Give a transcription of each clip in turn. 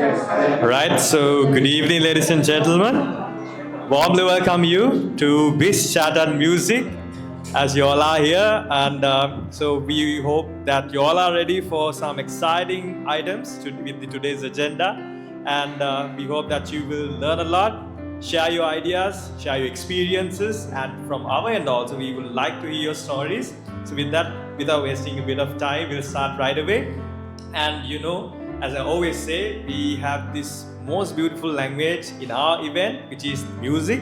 Right, so good evening, ladies and gentlemen. Warmly welcome you to BizChat and Music as you all are here. And so we hope that you all are ready for some exciting items with today's agenda. And we hope that you will learn a lot, share your ideas, share your experiences. And from our end also, we would like to hear your stories. So with that, without wasting a bit of time, we'll start right away. And as I always say, we have this most beautiful language in our event, which is music.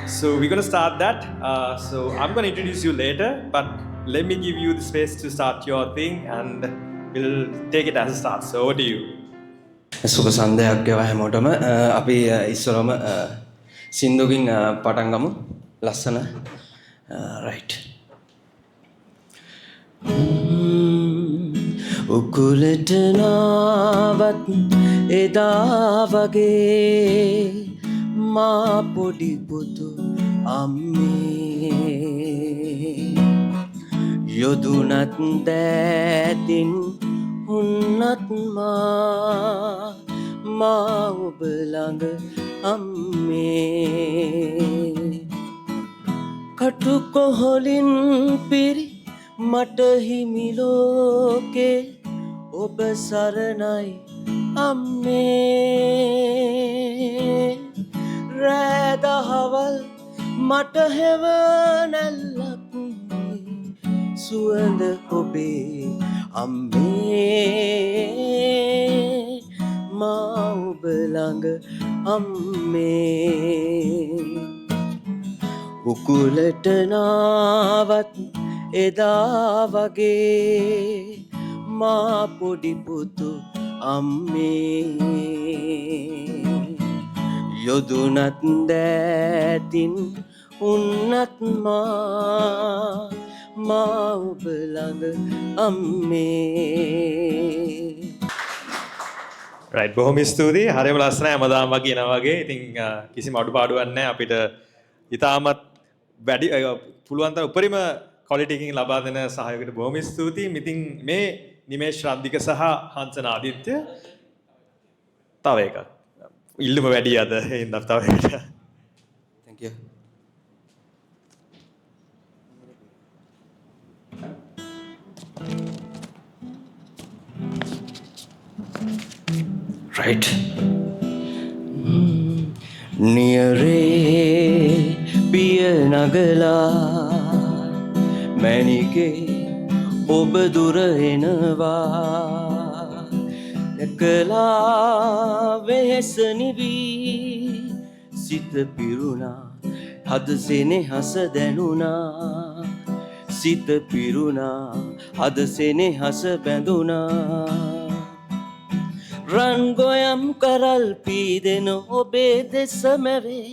So we're going to start that. So I'm going to introduce you later, but let me give you the space to start your thing, and we'll take it as a start. So over to you. සුබ සන්ධයක් ගෙවා හැමෝටම අපි ඉස්සරම සින්දුකින් පටන් ගමු ලස්සන right උකුලට නාවත් එදා වගේ මා පොඩි පුතු අම්මේ යොදුනත් දෑතින් උන්නත් මා ඔබ ළඟ අම්මේ කටු කොහොලින් පිරි මට හිමි ලෝකේ ඔබ සරණයි අම්මේ රෑ දහවල් මට හැවනැල්ලක් සුවඳ ඔබේ අම්මේ මා ඔබ ළඟ අම්මේ උකුලට නාවත් එදා වගේ මා පොඩි පුතු අම්මේ යොදුනත් දෑතින් උන්නත් මා ඔබ ළඟ අම්මේ Right, බොහොම ස්තුතියි. හරියම ලස්සනයි හැමදාම වගේ එනවා වගේ. ඉතින් කිසිම අඩුපාඩුවක් නැහැ. අපිට ඉතාමත් වැඩි පුළුවන් තරම් උපරිම ක්වොලිටි එකකින් ලබා දෙන සහයෝගයට බොහොම ස්තුතියි. ඉතින් මේ නිමේෂ් රන්දික සහ හංසන ආදිත්‍ය තව එකක්. ඉල්ලුම වැඩි අද. ඒ හින්දා තව එකක්. Thank you. Right. නියරේ පිය නගලා මැණිකේ ඔබ දුර එනවා දැකලා වෙහෙස නිවි සිත පිරුණා හද සෙනෙහස දැනුණා සිත පිරුණා හද සෙනෙහස බැඳුණා රන් ගොයම් කරල් පීදෙන ඔබේ දෙස මැවේ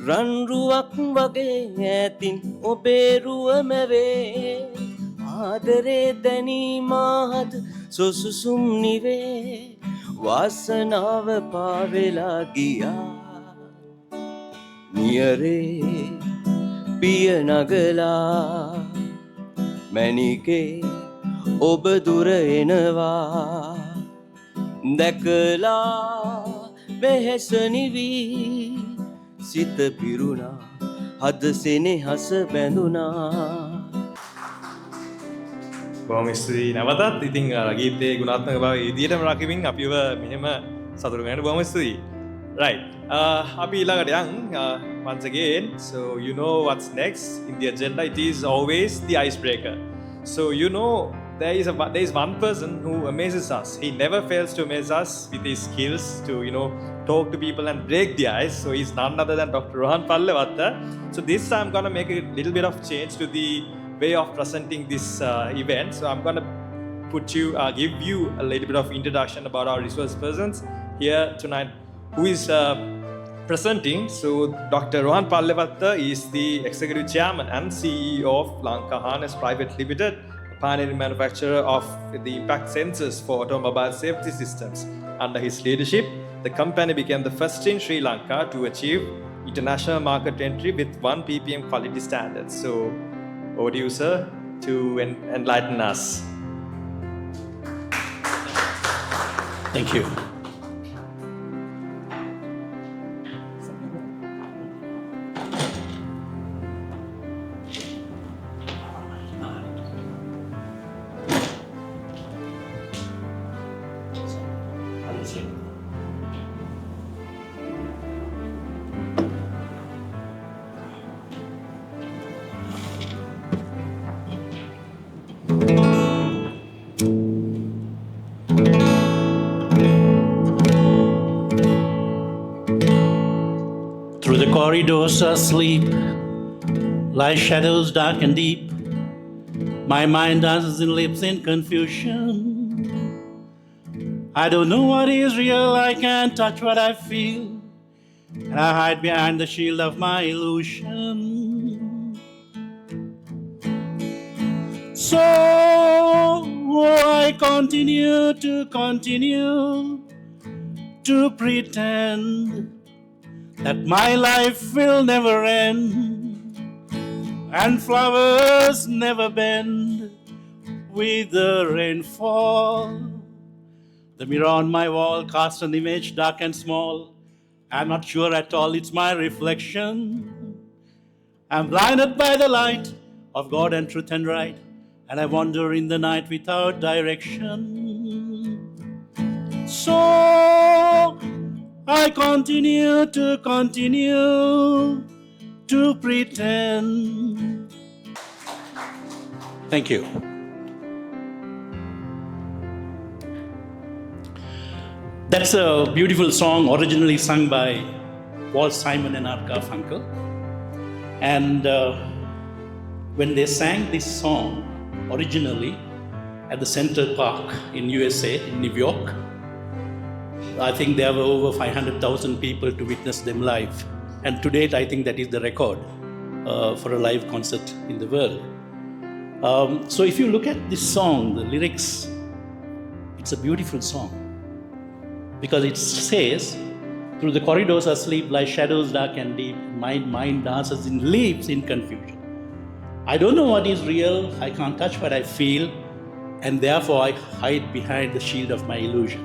රන් රුවක් වගේ ඈතින් ඔබේ රුව මැවේ ආදරේ දැනීමහත් සොසුසුම් නිවේ වාසනාව පාවෙලා ගියා නියරේ පිය නගලා මැණිකේ ඔබ දුර එනවා දැකලා වෙහෙස නිවි සිත පිරුණා හද සෙනෙහස බැඳුණා බොහොම ස්තුතියි නැවතත්. ඉතින් ගීතයේ ගුණාත්මක බව ඉදිරියටම රකිමින් අපිව මෙහෙම සතුටු කරගෙන බොහොම ස්තුතියි. Right. අපි ඊළඟට යන් once again. So you know what's next in the agenda. It is always the icebreaker. So there is one person who amazes us. He never fails to amaze us with his skills to talk to people and break the ice. So he's none other than Dr. Rohan Pallavatta. So this time I'm gonna make a little bit of change to the way of presenting this event. So I'm gonna give you a little bit of introduction about our resource persons here tonight who is presenting. So Dr. Rohan Pallavatta is the executive chairman and CEO of Lanka Harness Private Limited, pioneering manufacturer of the impact sensors for automobile safety systems. Under his leadership, the company became the first in Sri Lanka to achieve international market entry with 1 ppm quality standards. So over to you, sir, to enlighten us. Thank you. Through the corridors asleep lie shadows dark and deep. My mind dances and lives in confusion. I don't know what is real, I can't touch what I feel, and I hide behind the shield of my illusion. So I continue to pretend that my life will never end, and flowers never bend with the rainfall. The mirror on my wall casts an image dark and small. I'm not sure at all it's my reflection. I'm blinded by the light of God and truth and right, and I wander in the night without direction. So I continue to pretend. Thank you. That's a beautiful song originally sung by Paul Simon and Art Garfunkel. And when they sang this song originally at the Central Park in USA, in New York, I think there were over 500,000 people to witness them live. And to date, I think that is the record for a live concert in the world. So if you look at this song, the lyrics, it's a beautiful song. Because it says, through the corridors asleep lie shadows dark and deep. My mind dances and lives in confusion. I don't know what is real, I can't touch what I feel, and therefore I hide behind the shield of my illusion.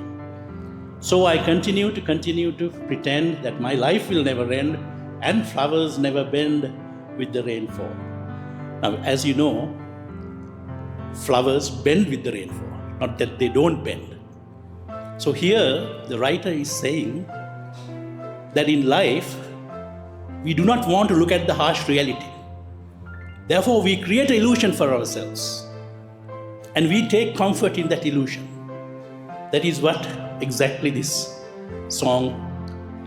So I continue to pretend that my life will never end and flowers never bend with the rainfall. Now, as you know, flowers bend with the rainfall, not that they don't bend. So here, the writer is saying that in life, we do not want to look at the harsh reality. Therefore, we create an illusion for ourselves, and we take comfort in that illusion. That is what exactly this song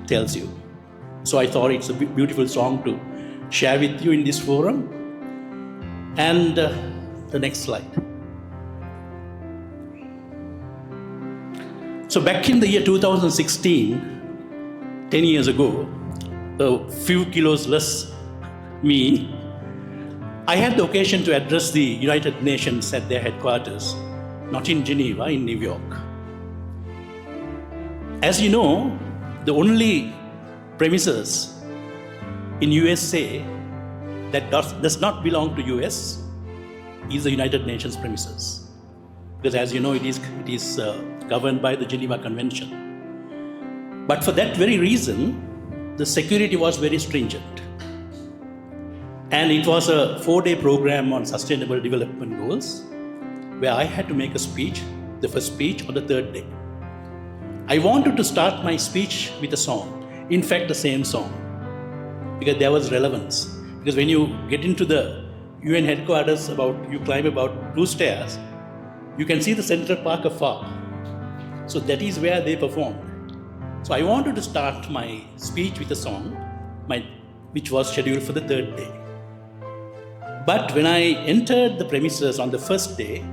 tells you. So I thought it's a beautiful song to share with you in this forum. And the next slide. So back in the year 2016, 10 years ago, a few kilos less me, I had the occasion to address the United Nations at their headquarters, not in Geneva, in New York. As you know, the only premises in USA that does not belong to US is the United Nations premises. Because as you know, it is governed by the Geneva Convention. But for that very reason, the security was very stringent. And it was a 4-day program on sustainable development goals, where I had to make a speech, the first speech on the 3rd day. I wanted to start my speech with a song, in fact the same song, because there was relevance. Because when you get into the UN headquarters, you climb about 2 stairs, you can see the Central Park afar. So that is where they performed. So I wanted to start my speech with a song, which was scheduled for the 3rd day. But when I entered the premises on the 1st day,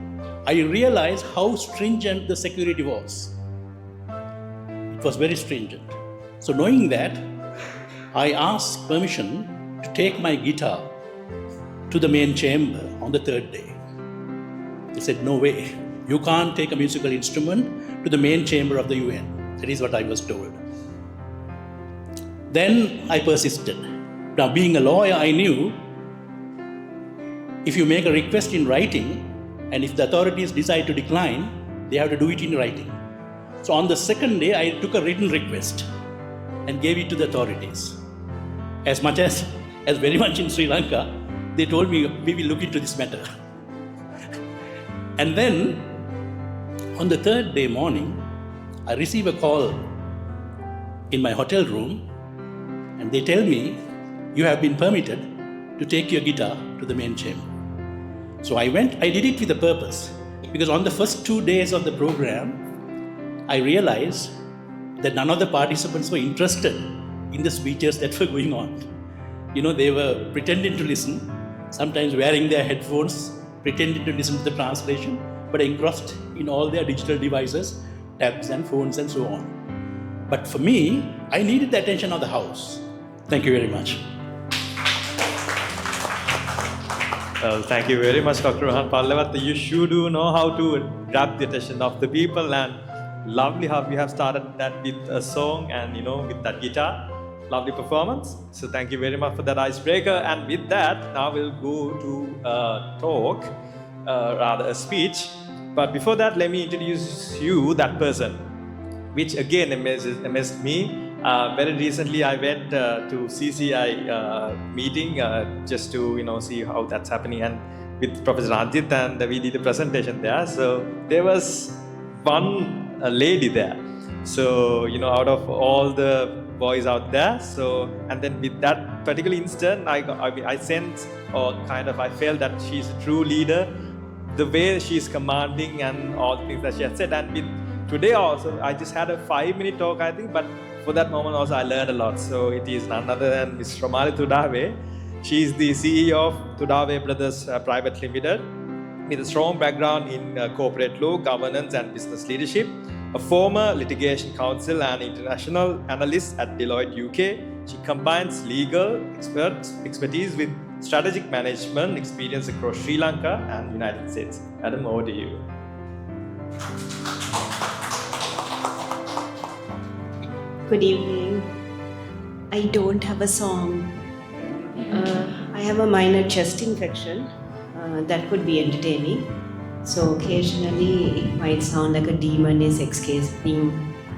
I realized how stringent the security was. It was very stringent. So knowing that, I asked permission to take my guitar to the main chamber on the 3rd day. They said, no way, you can't take a musical instrument to the main chamber of the UN. That is what I was told. Then I persisted. Now, being a lawyer, I knew if you make a request in writing, and if the authorities decide to decline, they have to do it in writing. So on the 2nd day, I took a written request and gave it to the authorities. As very much in Sri Lanka, they told me, we will look into this matter. And then, on the 3rd day morning, I receive a call in my hotel room and they tell me, you have been permitted to take your guitar to the main chamber. So I did it with a purpose, because on the first 2 days of the program, I realized that none of the participants were interested in the speeches that were going on. They were pretending to listen, sometimes wearing their headphones, pretending to listen to the translation, but engrossed in all their digital devices, tabs and phones and so on. But for me, I needed the attention of the house. Thank you very much. Well, thank you very much, Dr. Rohan Pallavath. You sure do know how to grab the attention of the people, and lovely how you have started that with a song and with that guitar. Lovely performance. So thank you very much for that icebreaker. And with that, now we'll go to a talk, rather a speech. But before that, let me introduce you that person, which again amazed me. Very recently, I went to CCI meeting just to see how that's happening, and with Professor Ranjit, and we did a presentation there. So there was one lady there. So out of all the boys out there, and then with that particular instant, I sensed, or kind of I felt that she's a true leader. The way she's commanding and all things that she has said, and with today also, I just had a 5-minute talk, I think, but for that moment also I learned a lot. So it is none other than Ms. Romali Tudave. She is the CEO of Tudave Brothers Private Limited, with a strong background in corporate law, governance and business leadership. A former litigation counsel and international analyst at Deloitte UK, she combines legal expertise with strategic management experience across Sri Lanka and United States. Adam, over to you. Good evening. I don't have a song. I have a minor chest infection that could be entertaining. So occasionally it might sound like a demon is escaping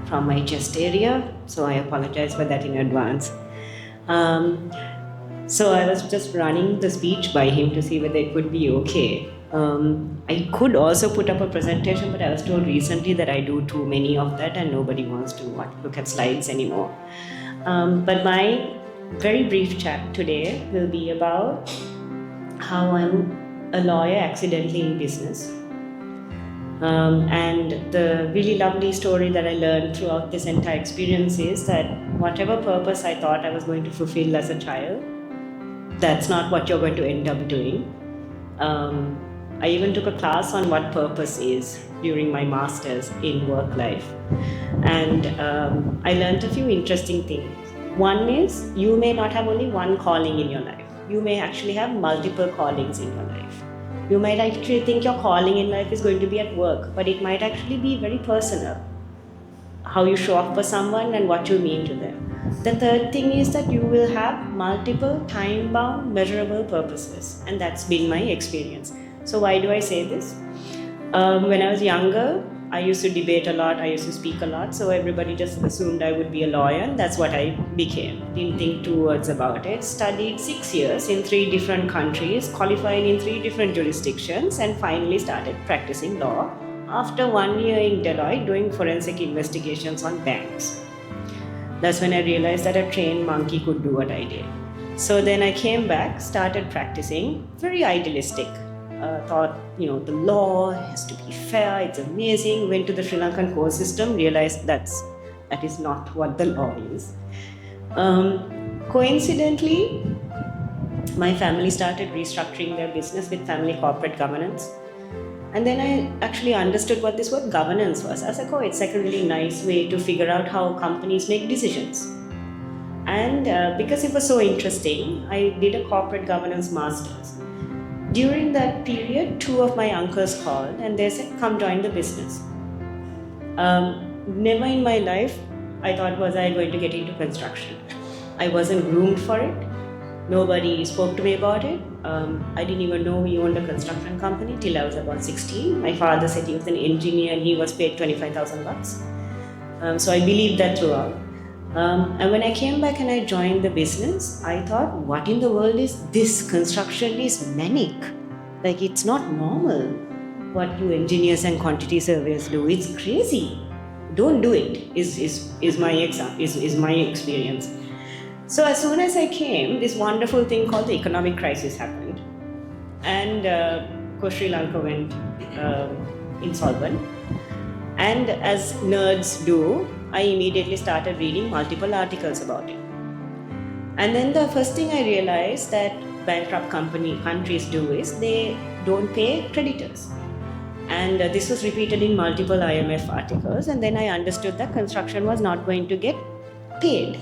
from my chest area. So I apologize for that in advance. So I was just running the speech by him to see whether it would be okay. I could also put up a presentation, but I was told recently that I do too many of that and nobody wants to look at slides anymore. But my very brief chat today will be about how I'm a lawyer accidentally in business. And the really lovely story that I learned throughout this entire experience is that whatever purpose I thought I was going to fulfill as a child, that's not what you're going to end up doing. I even took a class on what purpose is during my master's in work life. And I learned a few interesting things. One is, you may not have only one calling in your life. You may actually have multiple callings in your life. You might actually think your calling in life is going to be at work, but it might actually be very personal. How you show up for someone and what you mean to them. The third thing is that you will have multiple time-bound, measurable purposes. And that's been my experience. So why do I say this? When I was younger, I used to debate a lot, I used to speak a lot, so everybody just assumed I would be a lawyer, and that's what I became. Didn't think 2 words about it. Studied 6 years in 3 different countries, qualified in 3 different jurisdictions, and finally started practicing law after 1 year in Deloitte doing forensic investigations on banks. That's when I realized that a trained monkey could do what I did. So then I came back, started practicing, very idealistic. Thought, the law has to be fair, it's amazing. Went to the Sri Lankan court system, realized that is not what the law is. Coincidentally, my family started restructuring their business with family corporate governance. And then I actually understood what this word governance was. I was like, it's like a really nice way to figure out how companies make decisions. And because it was so interesting, I did a corporate governance master's. During that period, 2 of my uncles called and they said, come join the business. Never in my life, I thought, was I going to get into construction. I wasn't groomed for it. Nobody spoke to me about it. I didn't even know he owned a construction company till I was about 16. My father said he was an engineer and he was paid $25,000. So I believed that throughout. And when I came back and I joined the business, I thought, what in the world is this? Construction is manic. Like, it's not normal what you engineers and quantity surveyors do. It's crazy. don't do it is my is my experience. So as soon as I came, this wonderful thing called the economic crisis happened, and of course Sri Lanka went insolvent. And as nerds do, I immediately started reading multiple articles about it. And then the first thing I realized that bankrupt countries do is they don't pay creditors. And this was repeated in multiple IMF articles. And then I understood that construction was not going to get paid.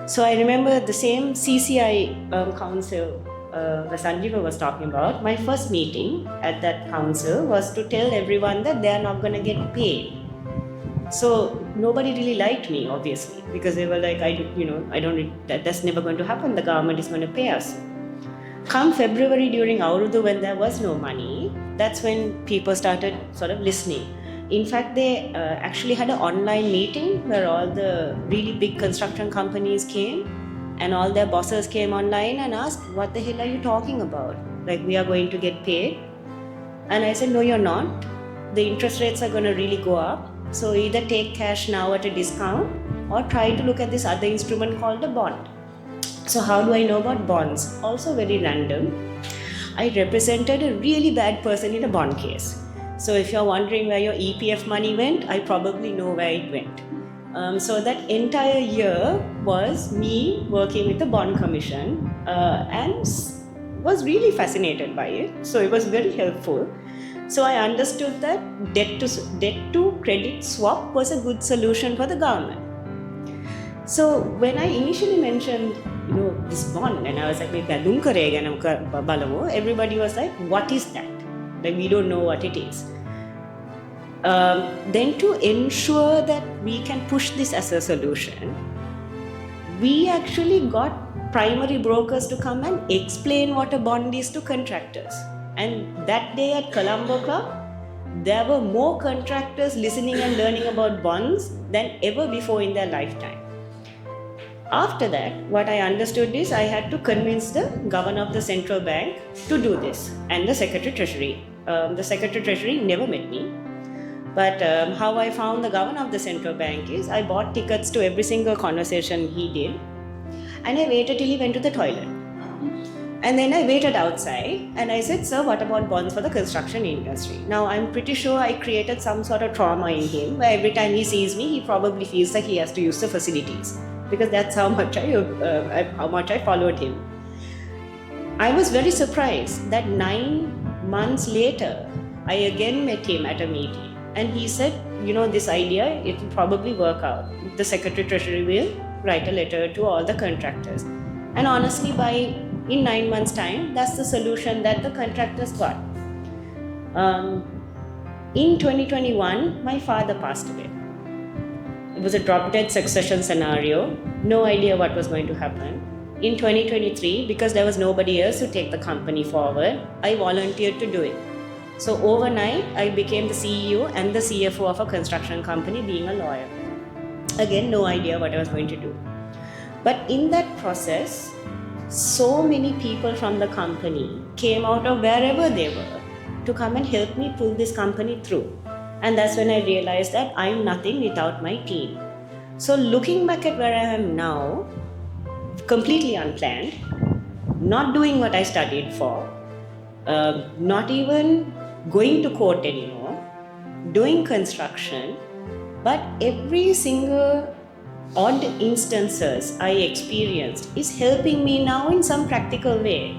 So I remember the same CCI council that Sanjeeva was talking about. My first meeting at that council was to tell everyone that they are not going to get paid. So nobody really liked me, obviously, because they were like, that's never going to happen. The government is going to pay us. Come February during Aurudu, when there was no money, that's when people started sort of listening. In fact, they actually had an online meeting where all the really big construction companies came and all their bosses came online and asked, what the hell are you talking about? Like, we are going to get paid. And I said, no, you're not. The interest rates are going to really go up. So either take cash now at a discount or try to look at this other instrument called a bond. So how do I know about bonds? Also very random. I represented a really bad person in a bond case. So if you're wondering where your EPF money went, I probably know where it went. So that entire year was me working with the bond commission and was really fascinated by it. So it was very helpful. So I understood that debt to credit swap was a good solution for the government. So when I initially mentioned, this bond, and I was like, everybody was like, what is that? Like, we don't know what it is. Then to ensure that we can push this as a solution, we actually got primary brokers to come and explain what a bond is to contractors. And that day at Colombo Club, there were more contractors listening and learning about bonds than ever before in their lifetime. After that, what I understood is I had to convince the governor of the central bank to do this, and the Secretary Treasury. The Secretary Treasury never met me. But how I found the governor of the central bank is I bought tickets to every single conversation he did, and I waited till he went to the toilet. And then I waited outside and I said, sir, what about bonds for the construction industry? Now, I'm pretty sure I created some sort of trauma in him where every time he sees me, he probably feels like he has to use the facilities, because that's how much I followed him. I was very surprised that 9 months later, I again met him at a meeting. And he said, this idea, it will probably work out. The Secretary Treasury will write a letter to all the contractors. And honestly, in 9 months' time, that's the solution that the contractors got. In 2021, my father passed away. It was a drop-dead succession scenario. No idea what was going to happen. In 2023, because there was nobody else to take the company forward, I volunteered to do it. So overnight, I became the CEO and the CFO of a construction company, being a lawyer. Again, no idea what I was going to do. But in that process, so many people from the company came out of wherever they were to come and help me pull this company through. And that's when I realized that I'm nothing without my team. So looking back at where I am now, completely unplanned, not doing what I studied for, not even going to court anymore, doing construction, but every single odd instances I experienced is helping me now in some practical way.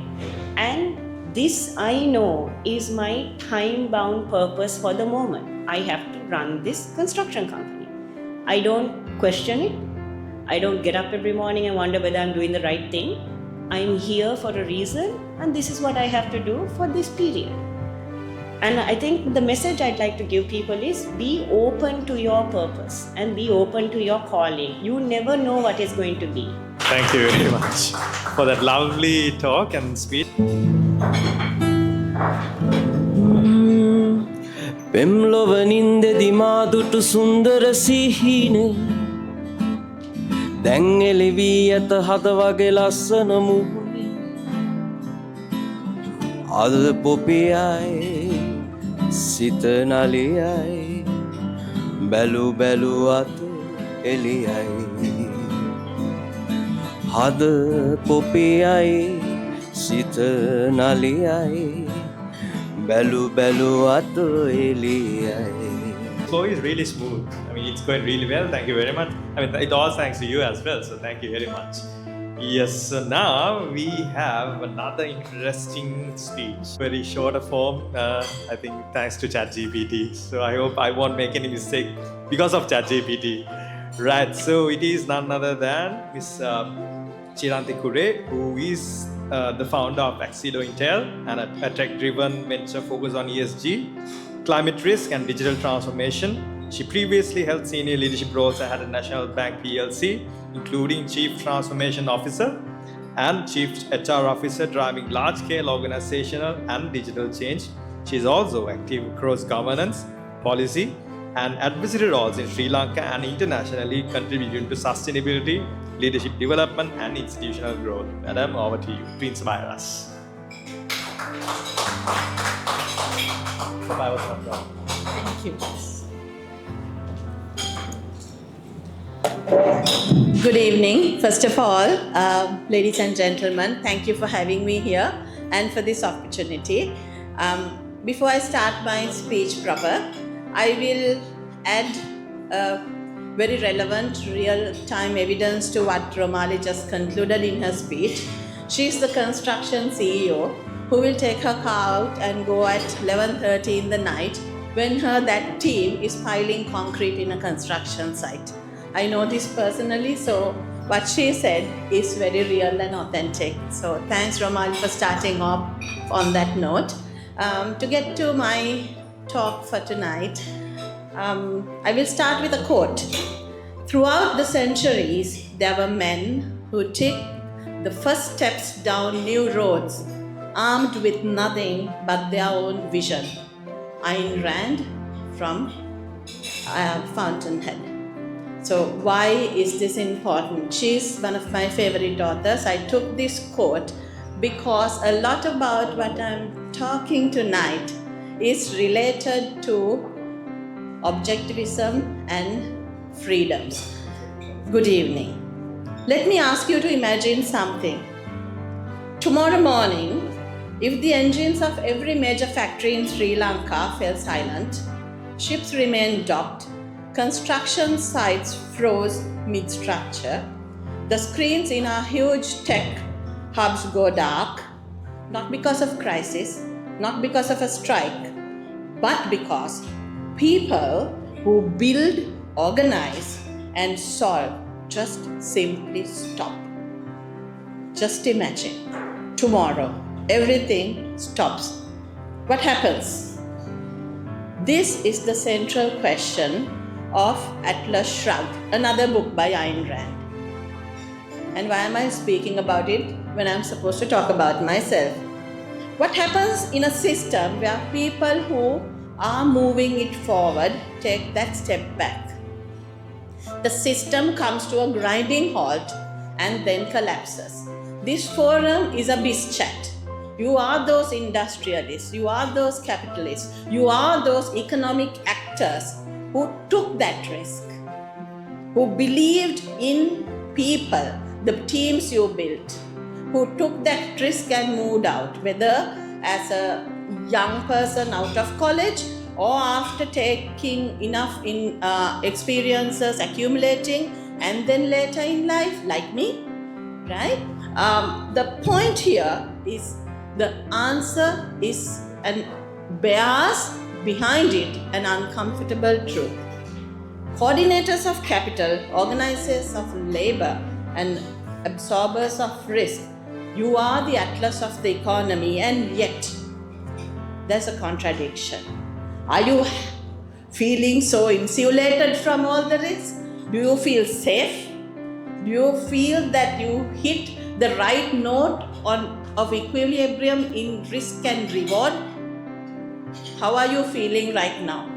And this, I know, is my time-bound purpose for the moment. I have to run this construction company. I don't question it. I don't get up every morning and wonder whether I'm doing the right thing. I'm here for a reason, and this is what I have to do for this period. And I think the message I'd like to give people is be open to your purpose and be open to your calling. You never know what it's going to be. Thank you very much for that lovely talk and speech. පෙම්ලොවනින්දෙදි මාදුටු සුන්දර සිහිනේ දැන් එළිවී ඇත හද වගේ ලස්සන මුහුණේ අද පොපියයි සිත නලියයි බැලු බැලුවත් එළියයි හද පොපියයි සිත නලියයි බැලු බැලුවත් එළියයි. Flow is really smooth. I mean, it's going really well. Thank you very much. I mean, it all thanks to you as well. So thank you very much. Yes, so now we have another interesting speech. Very shorter form, I think thanks to ChatGPT. So I hope I won't make any mistake because of ChatGPT. Right, so it is none other than Miss Sri Lankan, who is the founder of Accedo Intel and a tech-driven venture focused on ESG, climate risk and digital transformation. She previously held senior leadership roles at a National Bank PLC, including Chief Transformation Officer and Chief HR Officer, driving large-scale organizational and digital change. She is also active across governance, policy, and advisory roles in Sri Lanka and internationally, contributing to sustainability, leadership development, and institutional growth. Madam, over to you to inspire us. Thank you. Good evening. First of all, ladies and gentlemen, thank you for having me here and for this opportunity. Before I start my speech proper, I will add very relevant real-time evidence to what Romali just concluded in her speech. She is the construction CEO who will take her car out and go at 11:30 in the night when that team is piling concrete in a construction site. I know this personally, so what she said is very real and authentic. So thanks, Romali, for starting off on that note. To get to my talk for tonight, I will start with a quote. Throughout the centuries, there were men who took the first steps down new roads, armed with nothing but their own vision. Ayn Rand from Fountainhead. So why is this important? She's one of my favorite authors. I took this quote because a lot about what I'm talking tonight is related to objectivism and freedoms. Good evening. Let me ask you to imagine something. Tomorrow morning, if the engines of every major factory in Sri Lanka fell silent, ships remained docked, construction sites froze mid-structure, the screens in our huge tech hubs go dark, not because of crisis, not because of a strike, but because people who build, organize, and solve just simply stop. Just imagine, tomorrow, everything stops. What happens? This is the central question of Atlas Shrugged, another book by Ayn Rand. And why am I speaking about it when I'm supposed to talk about myself? What happens in a system where people who are moving it forward take that step back? The system comes to a grinding halt and then collapses. This forum is a BizChat. You are those industrialists, you are those capitalists, you are those economic actors who took that risk, who believed in people, the teams you built, who took that risk and moved out, whether as a young person out of college or after taking enough experiences, accumulating, and then later in life, like me, right? The point here is the answer is and bears behind it an uncomfortable truth. Coordinators of capital, organizers of labor, and absorbers of risk, you are the atlas of the economy, and yet there's a contradiction. Are you feeling so insulated from all the risk? Do you feel safe? Do you feel that you hit the right note of equilibrium in risk and reward? How are you feeling right now?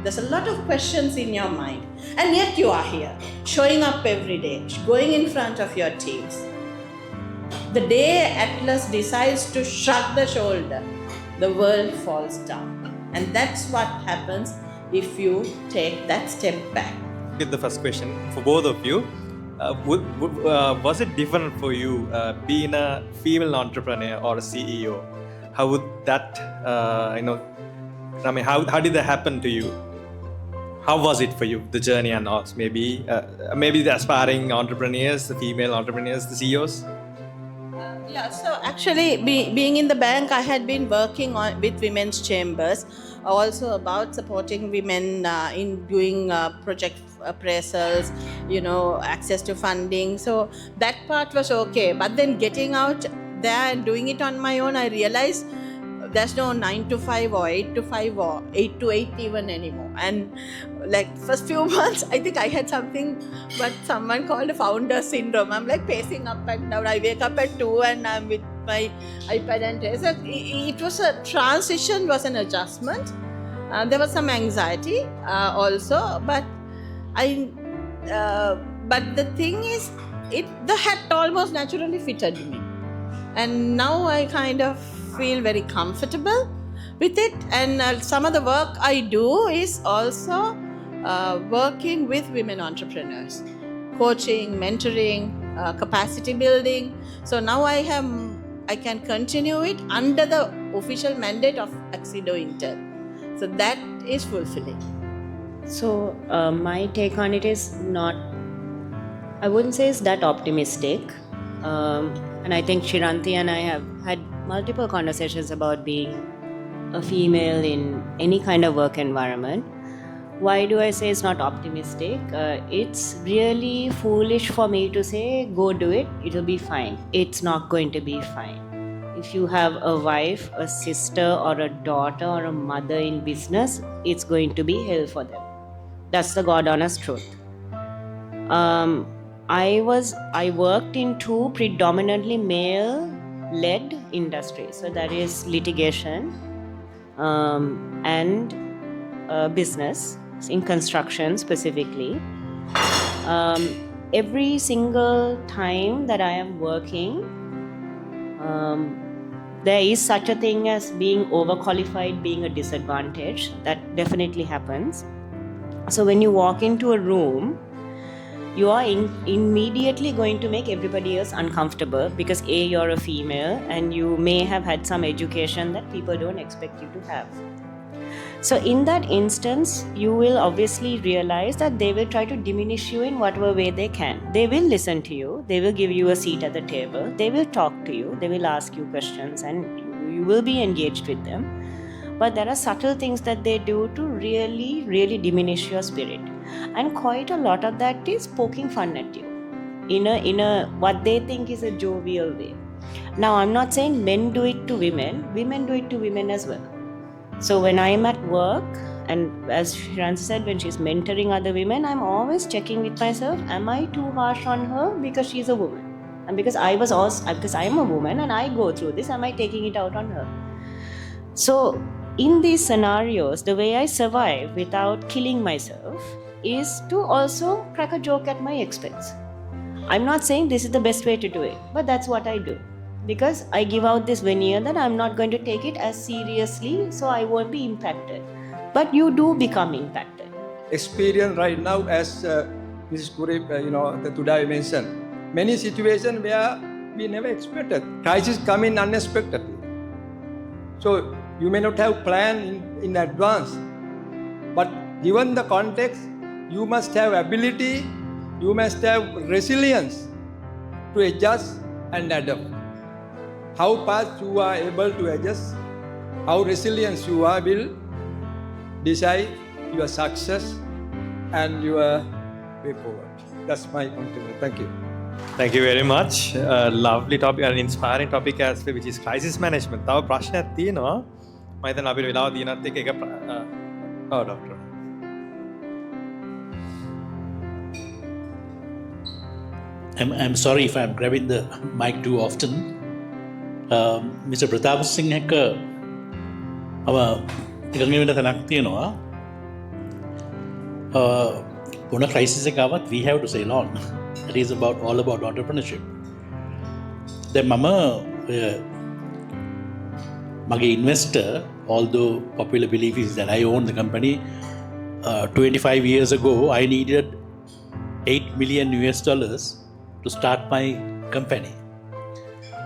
There's a lot of questions in your mind, and yet you are here, showing up every day, going in front of your teams. The day Atlas decides to shrug the shoulder, the world falls down. And that's what happens if you take that step back. With the first question for both of you, was it different for you being a female entrepreneur or a CEO? How would that, how did that happen to you? How was it for you, the journey and all? Maybe the aspiring entrepreneurs, the female entrepreneurs, the CEOs? So actually, being in the bank, I had been working with women's chambers, also about supporting women in doing project appraisals, access to funding. So that part was okay. But then getting out there and doing it on my own, I realized there's no 9 to 5 or 8 to 5 or 8 to 8 even anymore. And like first few months, I think I had something what someone called a founder syndrome. I'm like pacing up and down. I wake up at 2 and I'm with my iPad and so it was a transition, was an adjustment. There was some anxiety also, but but the thing is, the hat almost naturally fitted me. And now I kind of feel very comfortable with it, and some of the work I do is also working with women entrepreneurs, coaching, mentoring, capacity building. So now I can continue it under the official mandate of Axido Intel. So that is fulfilling. So my take on it is not, I wouldn't say it's that optimistic. And I think Shiranti and I have had multiple conversations about being a female in any kind of work environment. Why do I say it's not optimistic? It's really foolish for me to say, go do it, it'll be fine. It's not going to be fine. If you have a wife, a sister, or a daughter, or a mother in business, it's going to be hell for them. That's the God honest truth. I worked in 2 predominantly male-led industries. So that is litigation and business, in construction specifically. Every single time that I am working, there is such a thing as being overqualified being a disadvantage. That definitely happens. So when you walk into a room, you are immediately going to make everybody else uncomfortable because A, you're a female and you may have had some education that people don't expect you to have. So in that instance, you will obviously realize that they will try to diminish you in whatever way they can. They will listen to you, they will give you a seat at the table, they will talk to you, they will ask you questions, and you will be engaged with them. But there are subtle things that they do to really, really diminish your spirit. And quite a lot of that is poking fun at you in a what they think is a jovial way. Now, I'm not saying men do it to women do it to women as well. So when I'm at work, and as Shiranti said, when she's mentoring other women, I'm always checking with myself, am I too harsh on her because she's a woman? And because I'm a woman and I go through this, am I taking it out on her? So in these scenarios, the way I survive without killing myself is to also crack a joke at my expense. I'm not saying this is the best way to do it, but that's what I do. Because I give out this veneer that I'm not going to take it as seriously, so I won't be impacted. But you do become impacted. Experience right now, as Mrs. Kurip, Tudai mentioned, many situations where we never expected. Crisis come in unexpectedly. So you may not have planned in advance, but given the context, you must have ability, you must have resilience to adjust and adapt. How fast you are able to adjust, how resilient you are will decide your success and your way forward. That's my contribution. Thank you. Thank you very much. Lovely topic, an inspiring topic as well, which is crisis management. තව ප්‍රශ්නයක් තියෙනවා. මම හිතනවා අපිට වෙලාව දිනනත් එක්ක එක doctor. I'm sorry if I'm grabbing the mic too often. Mr. Pratap Singh එක එකඟ වෙන තැනක් තියෙනවා. මොන crisis එක ආවත් we have to sail on. It is all about entrepreneurship. දැන් මම මගේ investor, although popular belief is that I own the company, 25 years ago, I needed $8 million to start my company.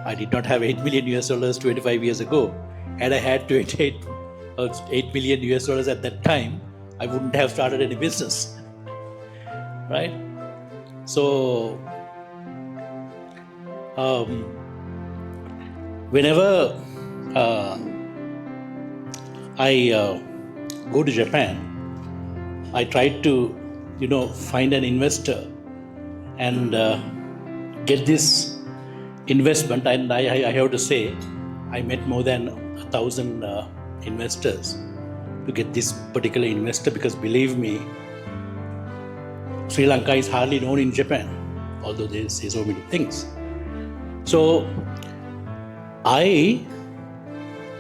I did not have $8 million 25 years ago. Had I had $8 million at that time, I wouldn't have started any business, right? So, whenever I go to Japan, I try to, find an investor and get this investment. And I have to say, I met more than 1,000 investors to get this particular investor, because believe me, Sri Lanka is hardly known in Japan, although they say so many things. So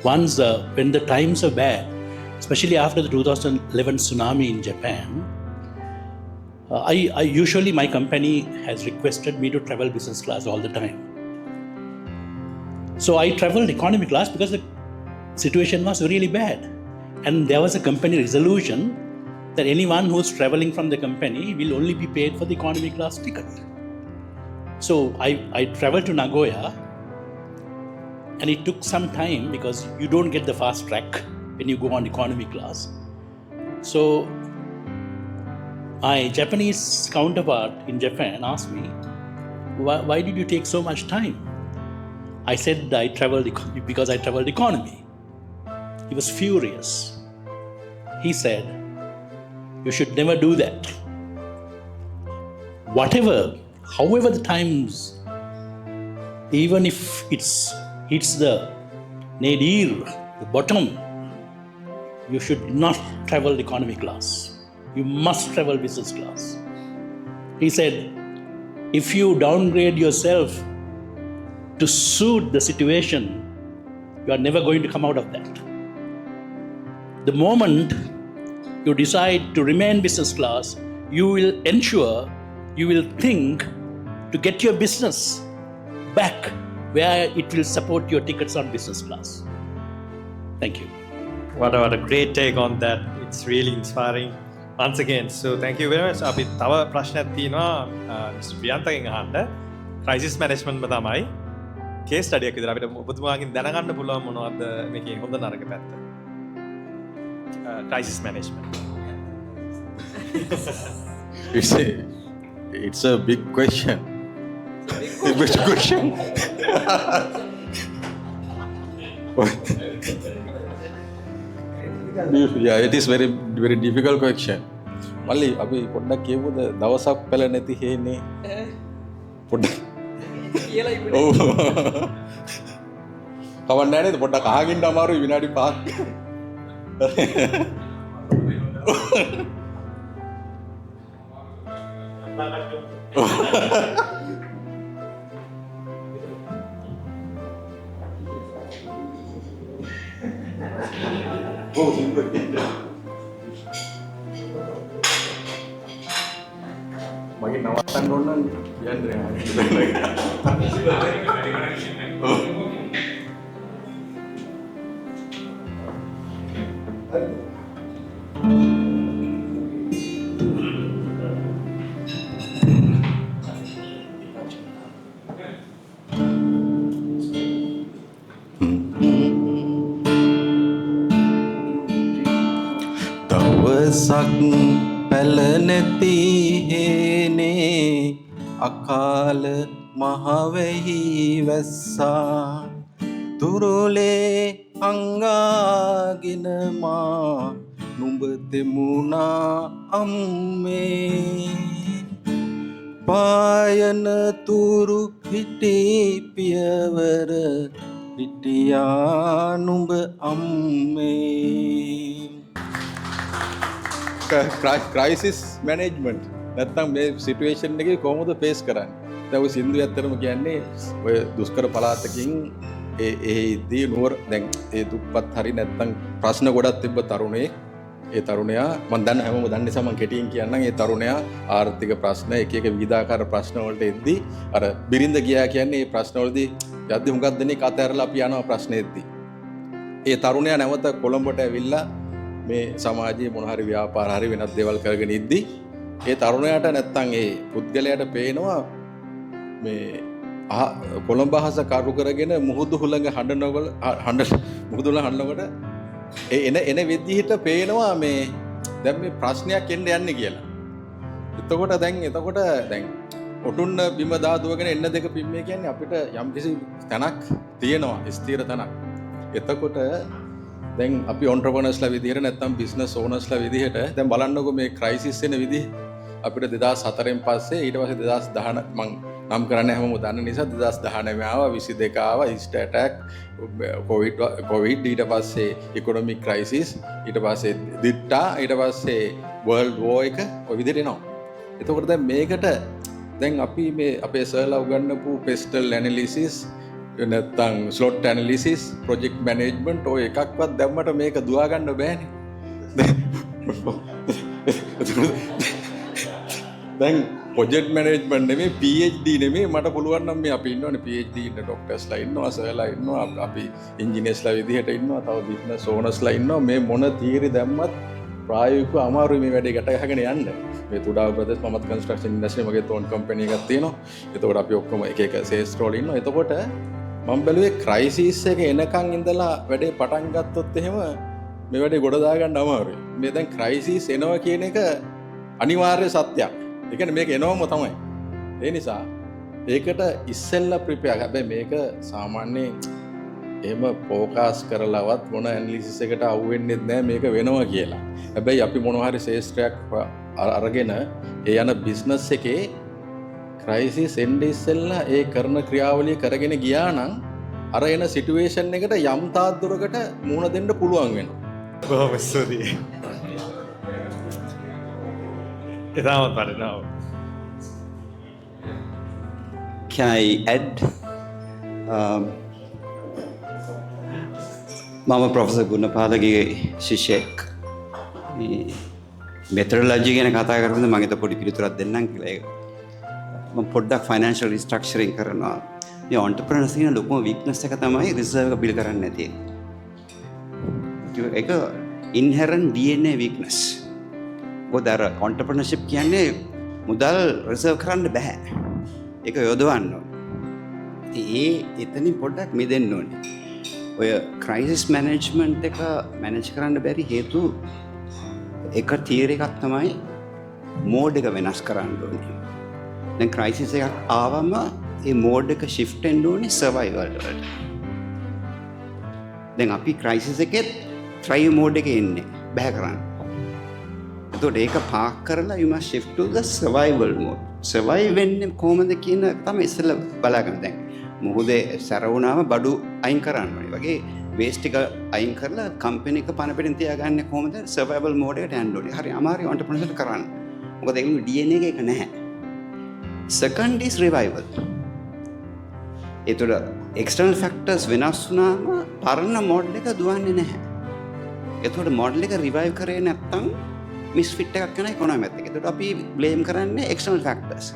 once when the times are bad, especially after the 2011 tsunami in Japan, I usually, my company has requested me to travel business class all the time. So I traveled economy class because the situation was really bad. And there was a company resolution that anyone who's traveling from the company will only be paid for the economy class ticket. So I traveled to Nagoya, and it took some time because you don't get the fast track when you go on economy class. So my Japanese counterpart in Japan asked me, why did you take so much time? I said I traveled because I traveled economy. He was furious. He said, you should never do that. However the times, even if it's the nadir, the bottom, you should not travel economy class. You must travel business class. He said, if you downgrade yourself to suit the situation, you are never going to come out of that. The moment you decide to remain business class, you will think to get your business back where it will support your tickets on business class. Thank you. What a great take on that. It's really inspiring. Once again, so thank you very much. අපි තව ප්‍රශ්නයක් තියෙනවා mister ප්‍රියන්තගෙන් අහන්න. Crisis management තමයි case ස්ටඩියක් විතර අපිට ඔබතුමාගෙන් දැනගන්න පුළුවන් මොනවද මේකේ හොඳ නරක පැත්ත. Crisis management. It's a big question. Big question. Yeah, it is very very difficult question. මල්ලි අපි පොඩ්ඩක් කියමුද දවසක් පෙළ නැති හේනේ පොඩ්ඩක් කියලා ඉන්නේ. ඔව්. කවන්න නැහැ නේද පොඩ්ඩක් අහගින්න අමාරුයි විනාඩි 5ක්. Makin nawatan donan Yandre. දවසක් පැල නැති හේනේ අකාල මහවෙහි වැස්සා තුරුලේ අංගාගෙන මා නුඹ දෙමුණා අම්මේ පායන තුරු හිටි පියවර හිටියා නුඹ අම්මේ. ක්‍රයිසිස් මැනේජ්මන්ට් නැත්තම් මේ සිටුේෂන් එකේ කොහොමද ෆේස් කරන්නේ? දැන් ඔය සින්දු ඇත්තටම කියන්නේ ඔය දුෂ්කර පළාතකින් ඒ ඉදී නුවර දැන් ඒ දුප්පත් හරි නැත්තම් ප්‍රශ්න ගොඩක් තිබ්බ තරුණේ ඒ තරුණයා මම දන්න හැමෝම දන්න නිසා මම කෙටියෙන් කියන්නම්. ඒ තරුණයා ආර්ථික ප්‍රශ්න එක විවිධාකාර ප්‍රශ්න වලට එද්දී අර බිරිඳ ගියා කියන්නේ මේ ප්‍රශ්න වලදී යද්දි හුඟක් දෙනෙක් අතහැරලා අපි යනවා ප්‍රශ්නෙද්දී. ඒ තරුණයා නැවත කොළඹට ඇවිල්ලා මේ සමාජයේ මොන හරි ව්‍යාපාර හරි වෙනත් දේවල් කරගෙන ඉද්දි ඒ තරුණයාට නැත්තම් ඒ පුද්ගලයාට පේනවා මේ කොළඹ අහස කරු කරගෙන මුහුදු හුළඟ මුහුදු හුළඟ හඬනකොට එන විදිහට පේනවා මේ දැන් මේ ප්‍රශ්නයක් එන්න යන්නේ කියලා. එතකොට දැන් ඔටුන්න බිම දාදුවගෙන එන්න දෙක පිම්මේ කියන්නේ අපිට යම්කිසි තැනක් තියෙනවා ස්ථිර තැනක්. එතකොට දැන් අපි entrepreneursලා විදිහට නැත්නම් business ownersලා විදිහට දැන් බලන්නකො මේ crisis එන විදිහ අපිට 2004න් පස්සේ ඊට පස්සේ 2019 මං නම් කරන්නේ හැමෝම දන්න නිසා 2019 ආවා 22 ආවා east attack covid ඊට පස්සේ economic crisis ඊට පස්සේ දිට්ටා ඊට පස්සේ world war එක ඔය විදිහට එනවා. එතකොට දැන් මේකට දැන් අපි මේ අපේ සර්ලා උගන්වපු pestle analysis නැත්නම් slot analysis project management ඔය එකක්වත් දැම්මට මේක දුවා ගන්න බෑනේ. දැන් project management නෙමෙයි PhD නෙමෙයි මට පුළුවන් නම් මේ අපි ඉන්නවනේ PhD ඉන්න ડોක්ටර්ස්ලා ඉන්නවා සර්ලා ඉන්නවා අපි ඉන්ජිනියර්ස්ලා විදිහට ඉන්නවා තව බිස්නස් ඕනර්ස්ලා ඉන්නවා මේ මොන තියරි දැම්මත් ප්‍රායෝගිකව අමාරුයි මේ වැඩේ ගැට ගහගෙන යන්න. මේ තුඩාව ප්‍රදේශ මමත් කන්ස්ට්‍රක්ෂන් ඉන්ඩස්ට්‍රි මගේ තෝන් කම්පැනි එකක් තියෙනවා. එතකොට අපි ඔක්කොම එක එක සේල්ස් රෝල් ඉන්නවා. එතකොට මම බැලුවේ ක්‍රයිසිස් එක එනකන් ඉඳලා වැඩේ පටන් ගත්තොත් එහෙම මේ වැඩේ ගොඩ දාගන්න අමාරුයි. මේ දැන් ක්‍රයිසිස් එනවා කියන එක අනිවාර්ය සත්‍යයක්. ඒ කියන්නේ මේක එනවම තමයි. ඒ නිසා ඒකට ඉස්සෙල්ලා ප්‍රිපෙයාර්. හැබැයි මේක සාමාන්‍යයෙන් එහෙම ફોකස් කරලවත් මොන ඇනලිසිස් එකට අවු වෙන්නේ නැහැ මේක වෙනවා කියලා. හැබැයි අපි මොනවා හරි ශේෂ්ත්‍රයක් අරගෙන ඒ යන බිස්නස් එකේ ක්‍රයිසිස් එන්නේ ඉස්සෙල්ලා ඒ කරන ක්‍රියාවලිය කරගෙන ගියා නම් අර එන සිටුේෂන් එකට යම් තාක් දුරකට මුහුණ දෙන්න පුළුවන් වෙනවා. බොහොම ස්තුතියි. එදාම පරිණාම. Can I add? මම ප්‍රොෆෙසර් ගුණපාලගේ ශිෂ්‍යෙක්. මේ මෙතඩොලොජි ගැන කතා කරද්දී මම හිත පොඩි පිළිතුරක් දෙන්නම් කියලා. ඒක මම පොඩ්ඩක් ෆයිනෑන්ෂල් රිස්ට්‍රක්චරින් කරනවා. මේ entrepreneurs කියන ලොකුම weakness එක තමයි රිසර්ව් එක බිල් කරන්නේ නැති එක. ඒක inherent DNA weakness. මොකද අර entrepreneurship කියන්නේ මුදල් රිසර්ව් කරන්න බෑ. ඒක යොදවන්න ඕනේ. එතනින් පොඩ්ඩක් මිදෙන්න ඕනේ. ඔය ක්‍රයිසිස් මැනේජ්මන්ට් එක මැනේජ් කරන්න බැරි හේතු එක තියරි එකක් තමයි මෝඩ් එක වෙනස් කරන්න ඕනේ. දැන් ක්‍රයිසිස් එකක් ආවම ඒ මෝඩ් එක shift වෙන්න ඕනේ survival වලට. දැන් අපි ක්‍රයිසිස් එකෙත් thrive mode එකේ ඉන්නේ බෑ කරන්න. එතකොට ඒක පාක් කරලා you must shift to the survival mode. survive වෙන්නේ කොහොමද කියන තමයි ඉස්සෙල්ලා බලාගන්න. දැන් මොහොතේ සැර වුණාම බඩු අයින් කරන්න ඕනේ. වගේ වේස්ට් එක අයින් කරලා කම්පැනි එක පණ පිටින් තියාගන්නේ කොහොමද? සර්වයිවල් මෝඩ් එකට යන්න ඕනේ. හරි අමාරුයි entrepreneurship කරන්න. මොකද ඒගොල්ලෝ DNA එක නැහැ. Second is revival. ඒතර external factors වෙනස් වුණාම පරණ මෝඩල් එක දුවන්නේ නැහැ. ඒතකොට මෝඩල් එක රිවයිව් කරේ නැත්නම් මිස්ෆිට් එකක් වෙන ඉකොනොමි එකත් එක්ක. ඒතකොට අපි බ්ලේම් කරන්නේ external factors.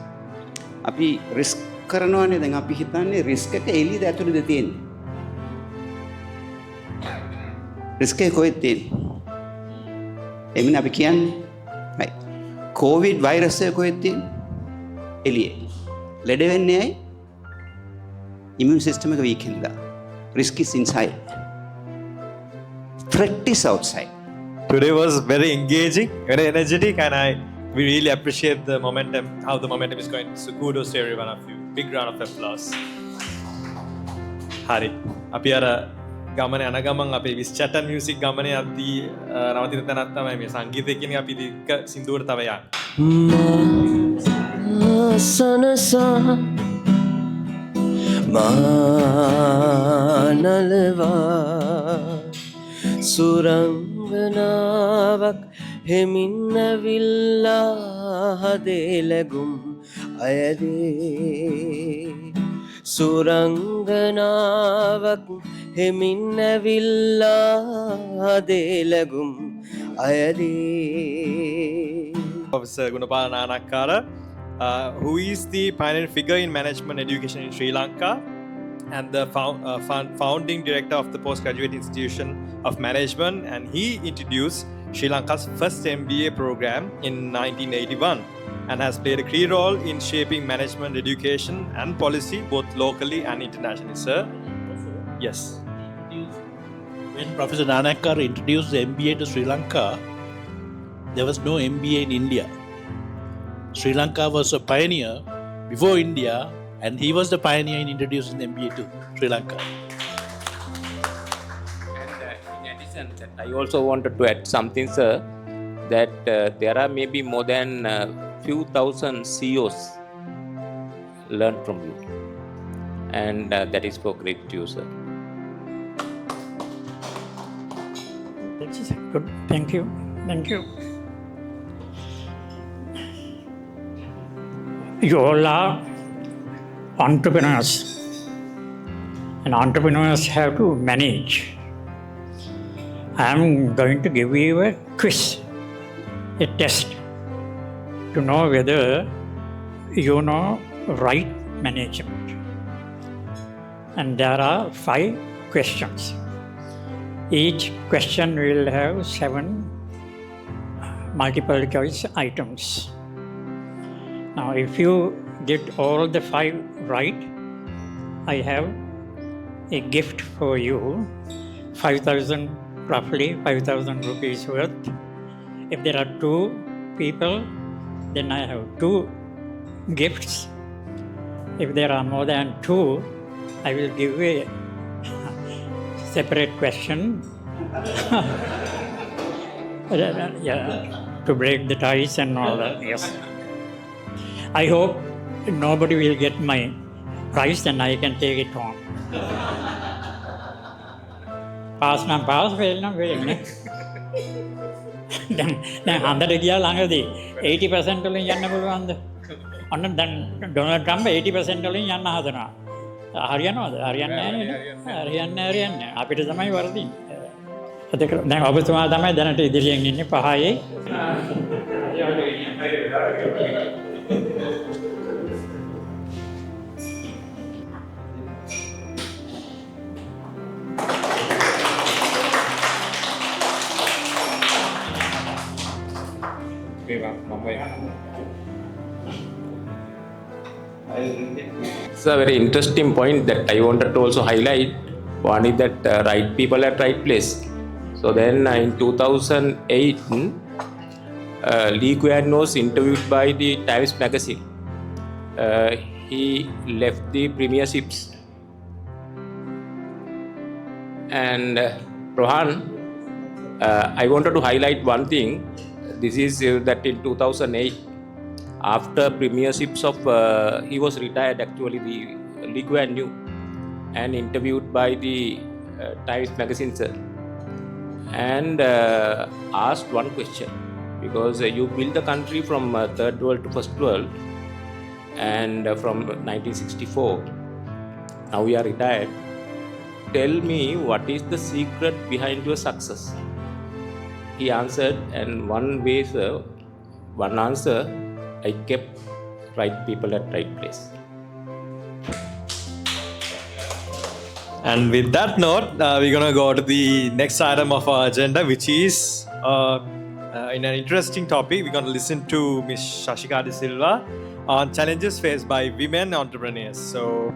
අපි රිස්ක් කරනවානේ. දැන් අපි හිතන්නේ රිස්ක් එක එළියද ඇතුළේද තියෙන්නේ. රිස්ක් එක කොහෙද තියෙන්නේ? එමින අපි කියන්නේ right. කොවිඩ් වෛරස් එක කොහෙද තියෙන්නේ? එළියේ. ලෙඩ වෙන්නේ ඇයි? immune system එක weak හින්දා. Risk is inside. Threat is outside. Today was very engaging, very energetic, and we really appreciate the momentum, how the momentum is going. So kudos to every one of you. Big round of applause. Hari, අපි අර ගමන යන ගමන් අපේ BizChat music ගමනේ අද්දී නවතින තැනක් තමයි මේ සංගීතය කියන අපි දික්ක සින්දුවට තව යන්න. සනසා මානලවා සුරංගනාවක් හෙමින්නවිල්ලා හදේලගුම් අයදේ සුරංගනාවක් හෙමින්නවිල්ලා හදේලගුම් අයදේ. Professor Gunapala Nanakkara, who is the pioneering figure in management education in Sri Lanka and the founding director of the Postgraduate Institution of Management, and he introduced Sri Lanka's first MBA program in 1981 and has played a key role in shaping management education and policy both locally and internationally. Sir? Yes. When Professor Nanakkar introduced the MBA to Sri Lanka, there was no MBA in India. Sri Lanka was a pioneer before India, and he was the pioneer in introducing the MBA to Sri Lanka. And in addition, that I also wanted to add something, sir, that there are maybe more than few thousand CEOs learn from you, and that is for great to you, sir. That's good. Thank you. Thank you. You all are entrepreneurs, and entrepreneurs have to manage. I am going to give you a quiz, a test, to know whether you know right management. And there are 5 questions. Each question will have 7 multiple choice items. Now, if you get all the 5 right, I have a gift for you, 5,000, roughly 5,000 rupees worth. If there are 2 people, then I have 2 gifts. If there are more than 2, I will give a separate question to break the ties and all that. Yes. I hope nobody will get my prize and I can take it home. Pass na pass, fail na fail. දැන් හන්දට ගියා ළඟදී 80% වලින් යන්න පුළුවන්ද? ඔන්න දැන් Donald Trump 80% වලින් යන්න හදනවා. හරියනවද? හරියන්නේ නැහැ නේද? හරියන්නේ. අපිට තමයි වරදින්නේ. ඒක දැන් ඔබතුමා තමයි දැනට ඉදිරියෙන් ඉන්නේ 5යි. It's a very interesting point that I wanted to also highlight. One is that right people at right place. So then in 2008, Lee Kuan was interviewed by the Times magazine. He left the premierships. And Rohan, I wanted to highlight one thing. This is that in 2008, after premierships of, he was retired actually, the Lee Kuan Yew, and interviewed by the Times magazine, sir, and asked one question, because you built the country from third world to first world, and from 1964, now we are retired. Tell me, what is the secret behind your success? He answered, and one way, sir, one answer, I kept right people at right place. And with that note, we're going to go to the next item of our agenda, which is in an interesting topic. We're going to listen to Ms. Shashika De Silva on challenges faced by women entrepreneurs. So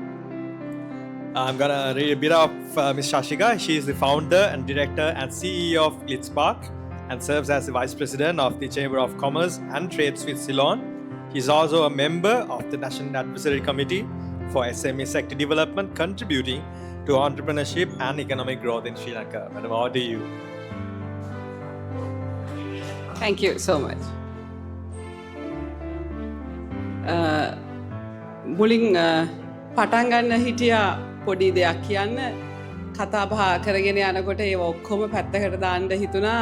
I'm going to read a bit of Ms. Shashika. She is the founder and director and CEO of Glitzpark and serves as the Vice President of the Chamber of Commerce and Trade with Ceylon. She is also a member of the National Advisory Committee for SME Sector Development, contributing to entrepreneurship and economic growth in Sri Lanka. Madam, over to you. Thank you so much. මුලින් පටන් ගන්න හිටියා පොඩි දෙයක් කියන්න කතා බහ කරගෙන යනකොට ඒව ඔක්කොම පැත්තකට දාන්න හිතුණා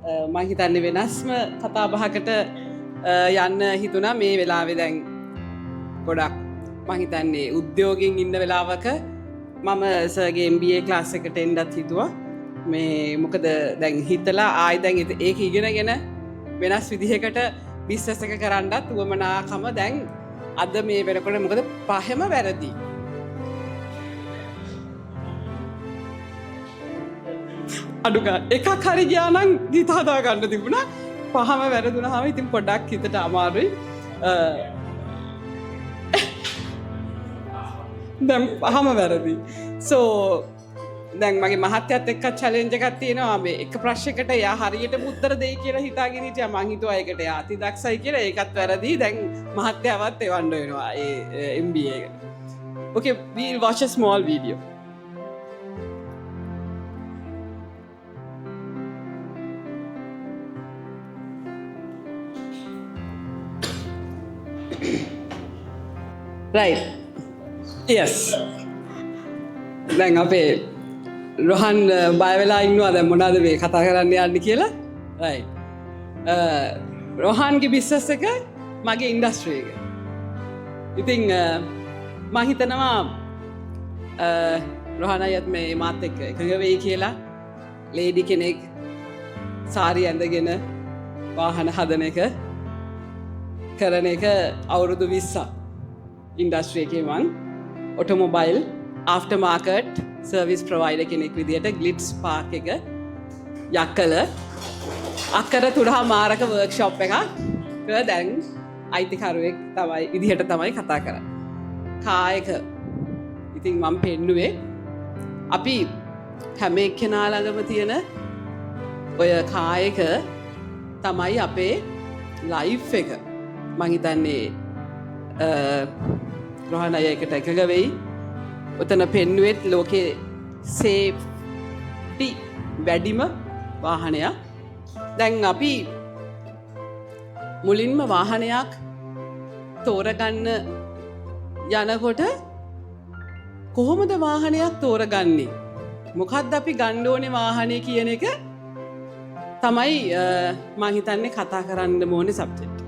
මම හිතන්නේ වෙනස්ම කතා බහකට යන්න හිතුණා මේ වෙලාවේ දැන් ගොඩක් මම හිතන්නේ උද්‍යෝගයෙන් ඉන්න වෙලාවක මම සර්ගේ MBA ක්ලාස් එකට එන්නත් හිතුවා මේ මොකද දැන් හිතලා ආයි දැන් ඒක ඉගෙනගෙන වෙනස් විදිහකට බිස්නස් එක කරන්නත් උවමනාකම දැන් අද මේ වෙනකොට මොකද පහෙම වැරදි අඩුග එකක් හරි ගියා නම් ගීත හදා ගන්න තිබුණා. පහම වැරදුනහම ඉතින් පොඩ්ඩක් හිතට අමාරුයි. දැන් පහම වැරදි. So දැන් මගේ මහත්තයත් එක්ක චැලෙන්ජ් එකක් තියෙනවා. මේ එක ප්‍රශ්නයකට එයා හරියටම උත්තර දෙයි කියලා හිතාගෙන හිටියා. මං හිතුවා ඒකට එයා අති දක්ෂයි කියලා. ඒකත් වැරදි. දැන් මහත්තයාවත් එවන්න වෙනවා ඒ MBA එක. Okay, we'll watch a small video. Right. Yes. දැන් අපේ රොහන් බය වෙලා ඉන්නවා දැන් මොනවද මේ කතා කරන්න යන්නේ කියලා. right. රොහන්ගේ බිස්නස් එක මගේ ඉන්ඩස්ට්‍රි එක. ඉතින් මම හිතනවා රොහන් අයත් මේ මාත් එක්ක එකඟ වෙයි කියලා. ලේඩි කෙනෙක් සාරි ඇඳගෙන වාහන හදන එක කරන එක අවුරුදු 20ක් ඉන්ඩස්ට්‍රි එකේ මං automobile after market service provider කෙනෙක් විදිහට ග්ලිට්ස් පාක් එක යක්කල අක්කර තුඩහා මාරක වර්ක්ෂොප් එකක් දැන් අයිතිකරුවෙක් තමයි විදිහට තමයි කතා කරන්නේ. කායක ඉතින් මම පෙන්නුවේ අපි හැම එක්කෙනා ළඟම තියෙන ඔය කායක තමයි අපේ ලයිෆ් එක. මං හිතන්නේ රොහන් අය එකට එකඟ වෙයි. ඔතන පෙන්නුවෙත් ලෝකේ සේෆ්ටි වැඩිම වාහනයක්. දැන් අපි මුලින්ම වාහනයක් තෝරගන්න යනකොට කොහොමද වාහනයක් තෝරගන්නේ? මොකක්ද අපි ගන්න ඕනේ වාහනේ කියන එක තමයි මම හිතන්නේ කතා කරන්න ඕනේ සබ්ජෙක්ට්.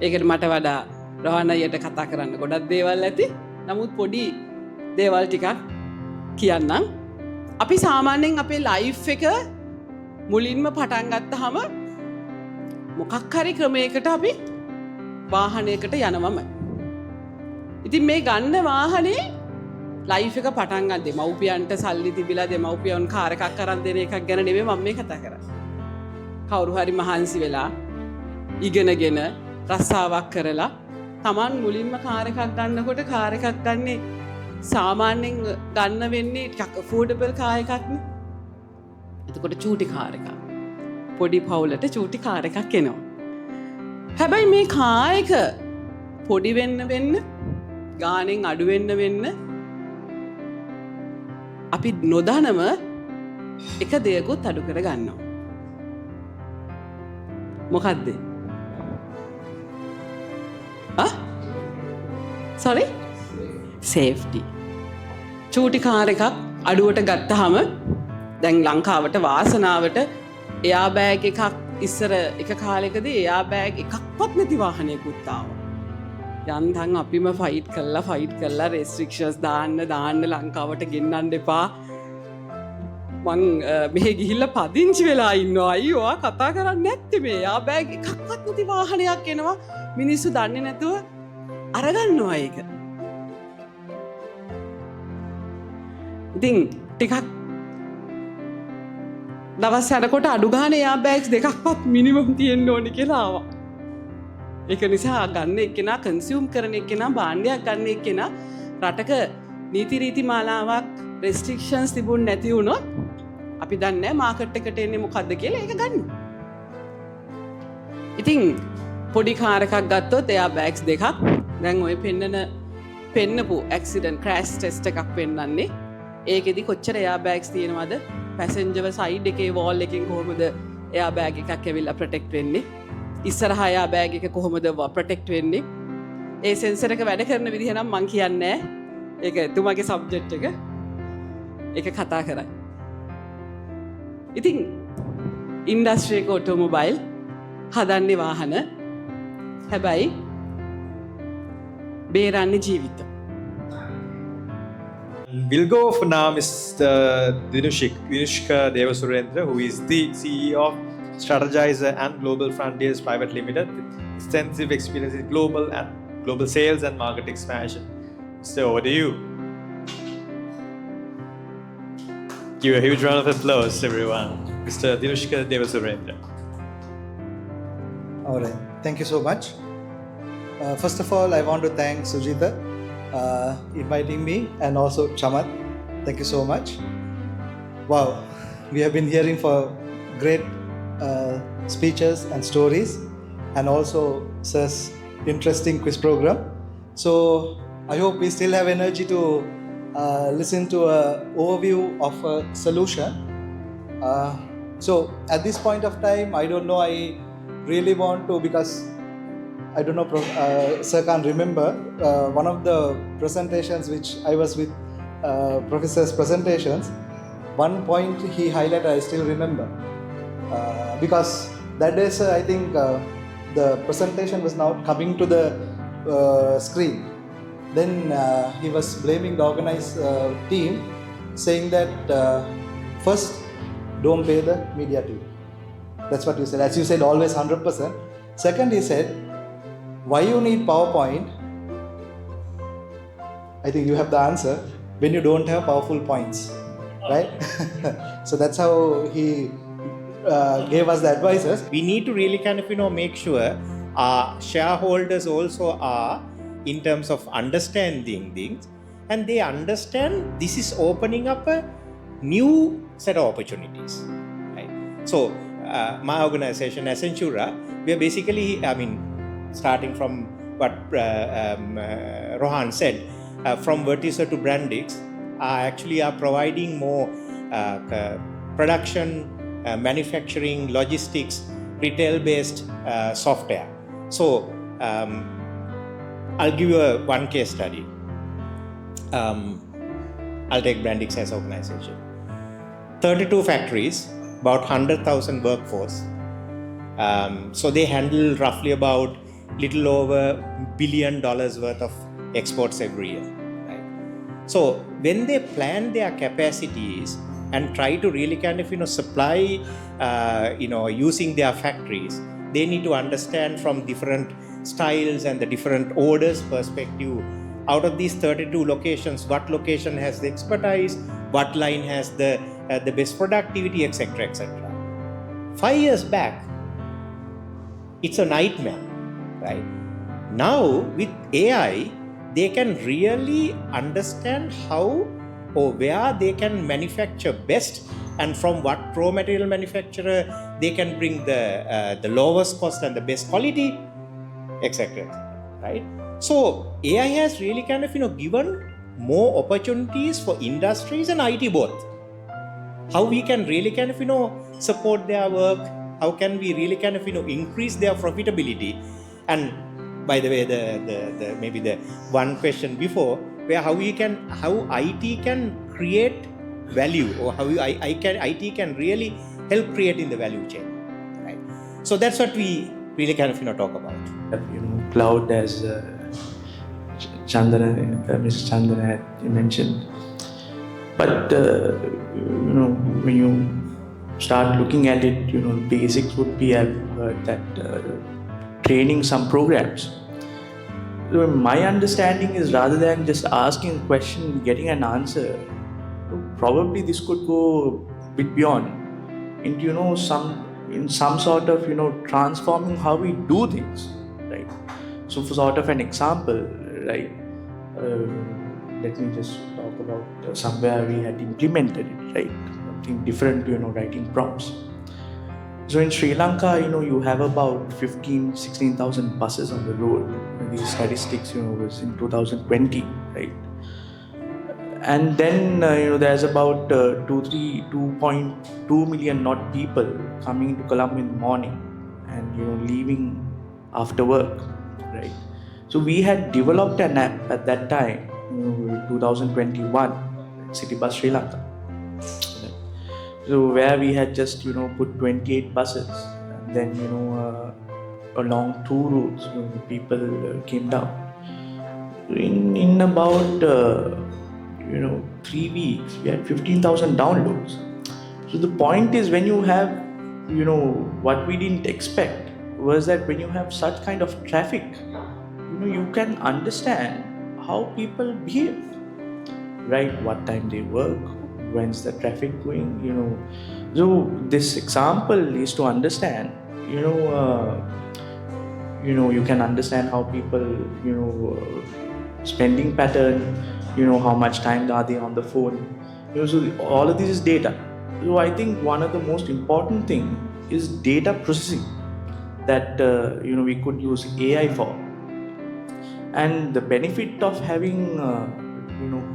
ඒකට මට වඩා රොහන් අයියට කතා කරන්න ගොඩක් දේවල් ඇති. නමුත් පොඩි දේවල් ටිකක් කියන්නම්. අපි සාමාන්‍යයෙන් අපේ ලයිෆ් එක මුලින්ම පටන් ගත්තාම මොකක් හරි ක්‍රමයකට අපි වාහනයකට යනවම. ඉතින් මේ ගන්න වාහනේ ලයිෆ් එක පටන් ගන්න දෙමව්පියන්ට සල්ලි තිබිලා දෙමව්පියන් කාර් එකක් අරන් දෙන එකක් ගැන නෙමෙයි මම මේ කතා කරන්නේ. කවුරු හරි මහන්සි වෙලා ඉගෙනගෙන රස්සාවක් කරලා Taman මුලින්ම කාර් එකක් ගන්නකොට කාර් එකක් ගන්නේ සාමාන්‍යයෙන් ගන්න වෙන්නේ ටිකක් affordable කාර් එකක් නේ. එතකොට චූටි කාර් එකක්. පොඩි පවුලට චූටි කාර් එකක් එනවා. හැබැයි මේ කාර් එක පොඩි වෙන්න ගානෙන් අඩු වෙන්න අපි නොදනම එක දෙයකුත් අඩු කර ගන්නවා. මොකද්ද? sorry? safety. චූටි කාර් එකක් අඩුවට ගත්තාම දැන් ලංකාවට වාසනාවට එයා බෑග් එකක් ඉස්සර එක කාලෙකදී එයා බෑග් එකක්වත් නැති වාහනයකුත් ආවා. යන්තම් අපිම ෆයිට් කළා රෙස්ට්‍රික්ෂන්ස් දාන්න ලංකාවට ගෙන්නන්න එපා. මං මෙහෙ ගිහිල්ලා පදිංචි වෙලා ඉන්නවා. අයියෝ කතා කරන්නේ නැත්තේ මේ එයා බෑග් එකක්වත් නැති වාහනයක් එනවා. මිනිස්සු දන්නේ නැතුව අරගන්නවා ඒක. ඉතින් ටිකක් දවස් යනකොට අඩු ගානේ එයා බෑග්ස් දෙකක්වත් මිනිමම් තියෙන්න ඕනේ කියලා ආවා. ඒක නිසා ගන්න එක්කෙනා කන්සියුම් කරන එක්කෙනා භාණ්ඩයක් ගන්න එක්කෙනා රටක නීති රීති මාලාවක් රෙස්ට්‍රික්ෂන්ස් තිබුණ නැති වුණොත් අපි දන්නේ නැහැ මාකට් එකට එන්නේ මොකද්ද කියලා ඒක ගන්න. ඉතින් පොඩි කාර් එකක් ගත්තොත් එයා බෑග්ස් දෙකක් දැන් ඔය පෙන්නපු ඇක්සිඩන්ට් ක්‍රෑෂ් ටෙස්ට් එකක් පෙන්නන්නේ. ඒකෙදි කොච්චර එයා බෑග්ස් තියෙනවද? පැසෙන්ජර් සයිඩ් එකේ වෝල් එකෙන් කොහොමද එයා බෑග් එකක් ඇවිල්ලා ප්‍රොටෙක්ට් වෙන්නේ? ඉස්සරහා එයා බෑග් එක කොහොමද ප්‍රොටෙක්ට් වෙන්නේ? ඒ සෙන්සර් එක වැඩ කරන විදිහ නම් මං කියන්නේ නැහැ. ඒක තුමාගේ සබ්ජෙක්ට් එක. ඒක කතා කරයි. ඉතින් ඉන්ඩස්ට්‍රි එක ඔටෝමොබයිල් හදන්නේ වාහන. හැබැයි බේරන්නේ ජීවිත. We'll go for now, Mr. Dinushka Devasurendra, who is the CEO of Strategizer and Global Frontiers Private Limited, with extensive experience in global sales and market expansion. So, over to you. Give a huge round of applause, everyone. Mr. Dinushka Devasurendra. All right. Thank you so much. First of all, I want to thank Sujita inviting me, and also Chamat. Thank you so much. Wow, we have been hearing for great speeches and stories, and also Sir's interesting quiz program. So I hope we still have energy to listen to an overview of a solution. So at this point of time, I don't know, I really want to, because I don't know, Sir can't remember, one of the presentations which I was with, Professor's presentations, one point he highlighted, I still remember. Because that day, Sir, I think the presentation was now coming to the screen. Then he was blaming the organized team, saying that first, don't pay the media team. That's what you said. As you said, always 100%. Second, he said, why you need PowerPoint? I think you have the answer. When you don't have powerful points, right? So that's how he gave us the advices. We need to really kind of, make sure our shareholders also are in terms of understanding things, and they understand this is opening up a new set of opportunities, right? So my organization, Accentura, we are basically, starting from what Rohan said, from Vertiser to Brandix, actually are providing more production, manufacturing, logistics, retail-based software. So I'll give you one case study. I'll take Brandix as an organization. 32 factories, about 100,000 workforce. So they handle roughly about little over $1 billion worth of exports every year. Right? So when they plan their capacities and try to really kind of supply, using their factories, they need to understand from different styles and the different orders perspective. Out of these 32 locations, what location has the expertise, what line has the best productivity, etc., etc. 5 years back, it's a nightmare, right? Now with AI, they can really understand how or where they can manufacture best, and from what raw material manufacturer they can bring the lowest cost and the best quality, etc., right? So AI has really kind of given more opportunities for industries and IT both. How we can really kind of support their work, how can we really kind of increase their profitability. And by the way, the maybe the one question before, where how IT can create value, or how IT can really help create in the value chain, right? So that's what we really kind of talk about. Cloud, as Chandana, Mr. Chandana had mentioned. But when you start looking at it, basics would be, I've heard that training some programs. My understanding is, rather than just asking a question, getting an answer, probably this could go a bit beyond into some sort of transforming how we do things, right? So for sort of an example, right, let me just talk about somewhere we had implemented it, right? Something different, writing prompts. So in Sri Lanka, you have about 16,000 buses on the road. These statistics, was in 2020, right? And then, there's about 2.2 million not people coming to Colombo in the morning and, leaving after work, right? So we had developed an app at that time, 2021, City Bus Sri Lanka. Right? So where we had just, put 28 buses, and then, along 2 routes, people came down. In about 3 weeks, we had 15,000 downloads. So the point is, when you have, what we didn't expect was that when you have such kind of traffic, you can understand how people behave, right? What time they work, when's the traffic going, So this example is to understand, you can understand how people, spending pattern, how much time are they on the phone. So all of this is data. So I think one of the most important thing is data processing that we could use AI for. And the benefit of having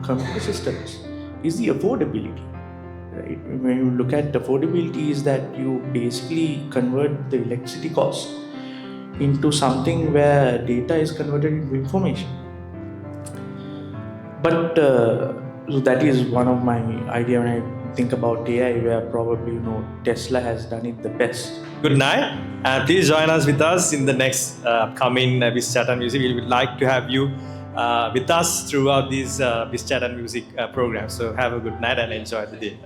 computer systems is the affordability. Right? When you look at affordability, is that you basically convert the electricity cost into something where data is converted into information. But so that is one of my idea when I think about AI, where probably Tesla has done it the best. Good night, and please join us in the next upcoming BizChat and Music. We would like to have you with us throughout these BizChat and Music programs. So have a good night and enjoy the day.